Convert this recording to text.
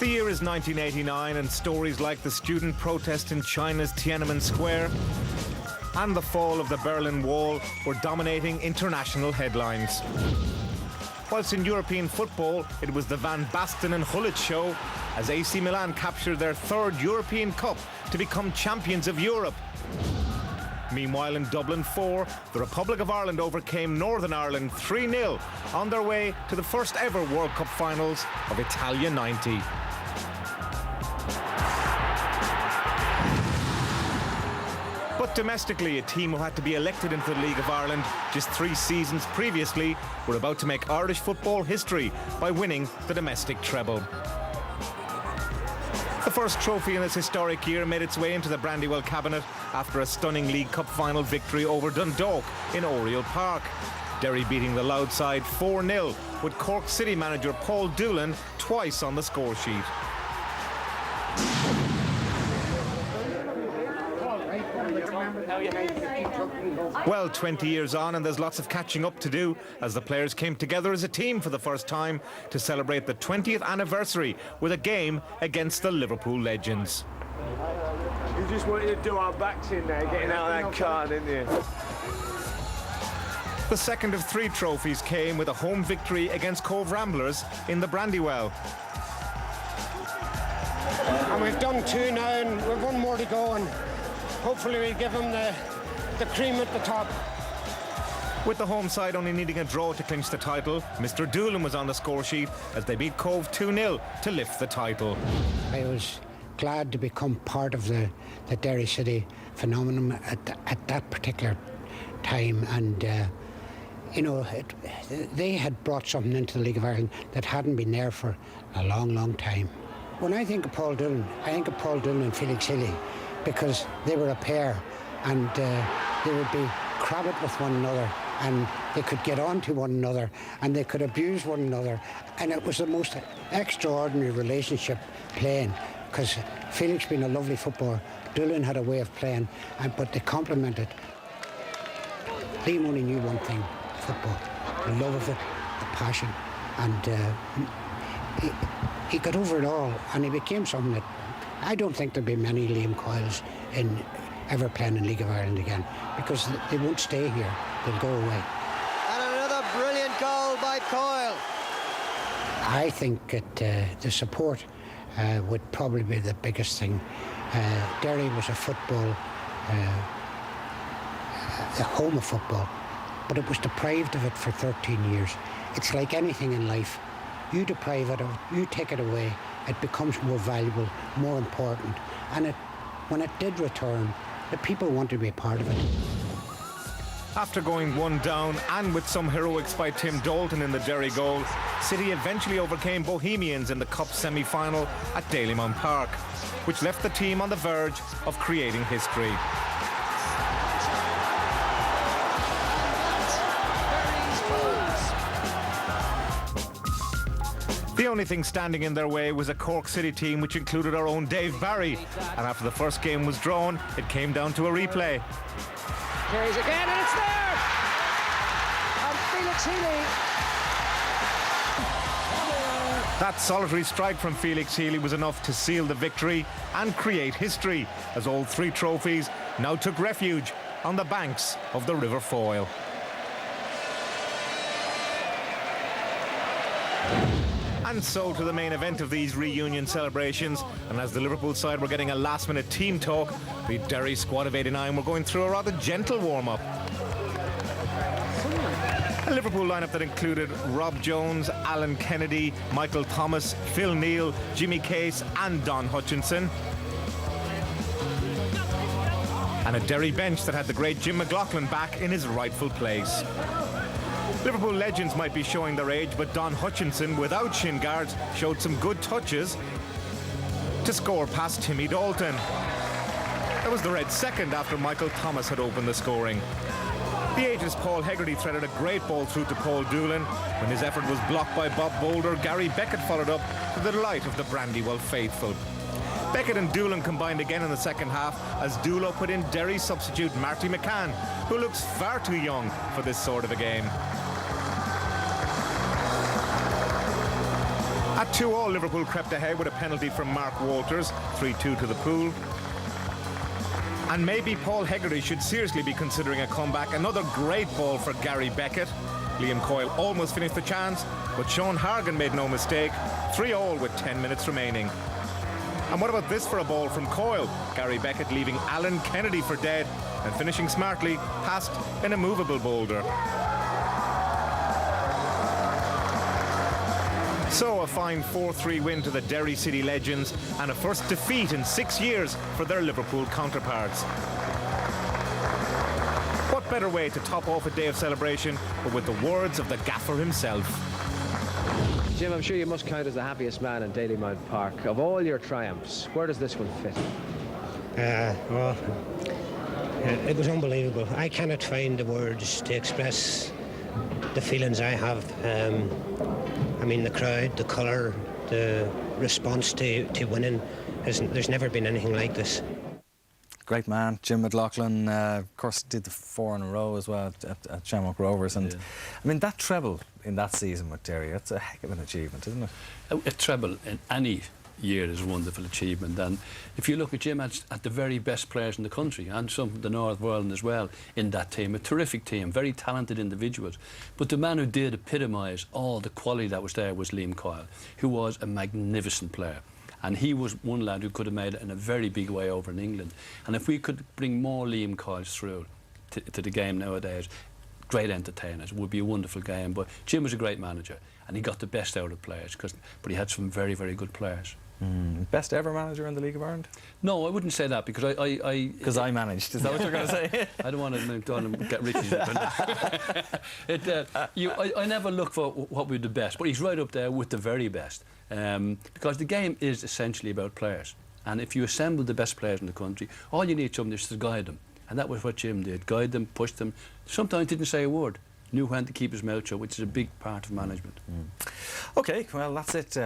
The year is 1989 and stories like the student protest in China's Tiananmen Square and the fall of the Berlin Wall were dominating international headlines. Whilst in European football, it was the Van Basten and Gullit show as AC Milan captured their third European Cup to become champions of Europe. Meanwhile, in Dublin 4, the Republic of Ireland overcame Northern Ireland 3-0 on their way to the first ever World Cup finals of Italia 90. But domestically, a team who had to be elected into the League of Ireland just 3 seasons previously were about to make Irish football history by winning the domestic treble. The first trophy in this historic year made its way into the Brandywell cabinet after a stunning League Cup final victory over Dundalk in Oriel Park. Derry beating the Loud side 4-0 with Cork City manager Paul Doolan twice on the score sheet. Well, 20 years on and there's lots of catching up to do as the players came together as a team for the first time to celebrate the 20th anniversary with a game against the Liverpool legends. You just wanted to do our backs in there, getting out of that car, didn't you? The second of 3 trophies came with a home victory against Cove Ramblers in the Brandywell. And we've done 2 now and we've 1 more to go, and hopefully we'll give them the cream at the top. With the home side only needing a draw to clinch the title, Mr. Doolan was on the score sheet as they beat Cove 2-0 to lift the title. I was glad to become part of the Derry City phenomenon at that particular time, and you know, they had brought something into the League of Ireland that hadn't been there for a long, long time. When I think of Paul Doolan, I think of Paul Doolan and Felix Healy, because they were a pair, and they would be crabbed with one another, and they could get on to one another, and they could abuse one another, and it was the most extraordinary relationship playing, because Felix being a lovely footballer, Doolan had a way of playing, but they complemented. Liam only knew one thing: football, the love of it, the passion, and he got over it all, and he became something that I don't think there'll be many Liam Coyles ever playing in League of Ireland again, because they won't stay here, they'll go away. And another brilliant goal by Coyle. I think that the support would probably be the biggest thing. Derry was a football, a home of football, but it was deprived of it for 13 years. It's like anything in life. You deprive it of it, you take it away, it becomes more valuable, more important. And when it did return, the people wanted to be a part of it. After going 1 down and with some heroics by Tim Dalton in the Derry goal, City eventually overcame Bohemians in the Cup semi-final at Dalymount Park, which left the team on the verge of creating history. The only thing standing in their way was a Cork City team which included our own Dave Barry, and after the first game was drawn, it came down to a replay. Carries again, and it's there! And Felix Healy. That solitary strike from Felix Healy was enough to seal the victory and create history, as all 3 trophies now took refuge on the banks of the River Foyle. And so to the main event of these reunion celebrations, and as the Liverpool side were getting a last-minute team talk, the Derry squad of '89 were going through a rather gentle warm-up. A Liverpool lineup that included Rob Jones, Alan Kennedy, Michael Thomas, Phil Neal, Jimmy Case and Don Hutchinson. And a Derry bench that had the great Jim McLaughlin back in his rightful place. Liverpool legends might be showing their age, but Don Hutchinson, without shin guards, showed some good touches to score past Timmy Dalton. That was the red second after Michael Thomas had opened the scoring. The ageless Paul Hegarty threaded a great ball through to Paul Doolan. When his effort was blocked by Bob Boulder, Gary Beckett followed up to the delight of the Brandywell faithful. Beckett and Doolan combined again in the second half as Doolan put in Derry substitute Marty McCann, who looks far too young for this sort of a game. At 2-2 Liverpool crept ahead with a penalty from Mark Walters, 3-2 to the Pool. And maybe Paul Hegarty should seriously be considering a comeback. Another great ball for Gary Beckett. Liam Coyle almost finished the chance, but Sean Hargan made no mistake. 3-3 with 10 minutes remaining. And what about this for a ball from Coyle? Gary Beckett leaving Alan Kennedy for dead and finishing smartly past an immovable boulder. So a fine 4-3 win to the Derry City Legends and a first defeat in 6 years for their Liverpool counterparts. What better way to top off a day of celebration but with the words of the gaffer himself? Jim, I'm sure you must count as the happiest man in Dalymount Park. Of all your triumphs, where does this one fit? Well, it was unbelievable. I cannot find the words to express the feelings I have. I mean, the crowd, the colour, the response to winning, there's never been anything like this. Great man, Jim McLaughlin, of course did the 4 in a row as well at Shamrock Rovers, and I mean that treble in that season with Derry, that's a heck of an achievement, isn't it? A treble in any year is a wonderful achievement, and if you look at Jim at the very best players in the country and some from the North of Ireland as well in that team, a terrific team, very talented individuals, but the man who did epitomise all the quality that was there was Liam Coyle, who was a magnificent player. And he was one lad who could have made it in a very big way over in England. And if we could bring more Liam Coyles through to the game nowadays, great entertainers, it would be a wonderful game. But Jim was a great manager, and he got the best out of players, but he had some very, very good players. Best ever manager in the League of Ireland? No, I wouldn't say that, because Because I managed, is that what you're going to say? I don't want to get Richie's I never look for what would be the best, but he's right up there with the very best. Because the game is essentially about players, and if you assemble the best players in the country, all you need somebody is to guide them, and that was what Jim did. Guide them, push them, sometimes didn't say a word, knew when to keep his mouth shut, which is a big part of management. OK, well that's it